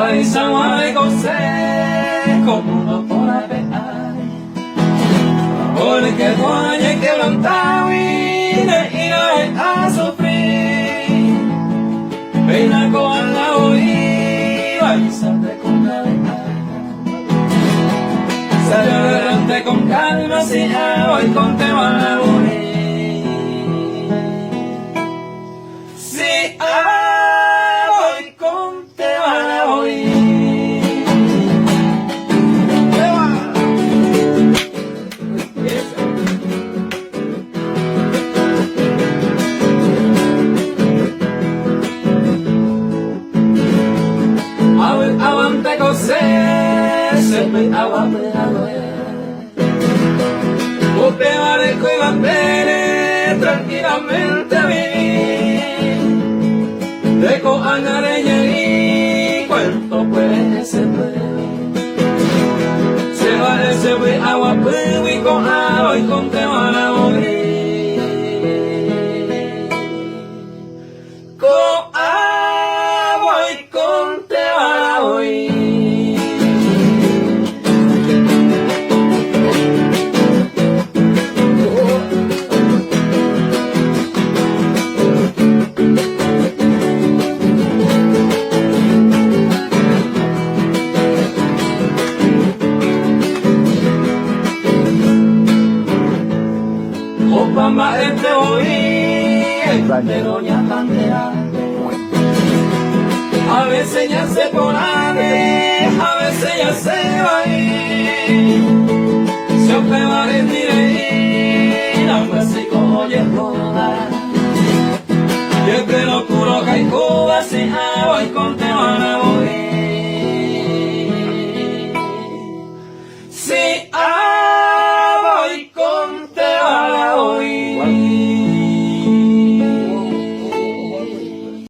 Marisa Oikonte, como no por pegar, porque tu año que levantaba y de ir a sufrir, pena con la oída y salte con la sale adelante con calma, si Oikonte van a morir. Si Oikonte van a morir. Aguante cosé, sempre aguante te manejo y bandere tranquilamente vivir. Dejo angareña y cuento pues se puede. Se va ese güey agua y con Oikonte van a morir. Con Oikonte van a morir. Mamá este oí, pero ya cantera. A veces ya se pone, a veces ya se va a ir. Se os va a rendir, no me sé cómo llegar.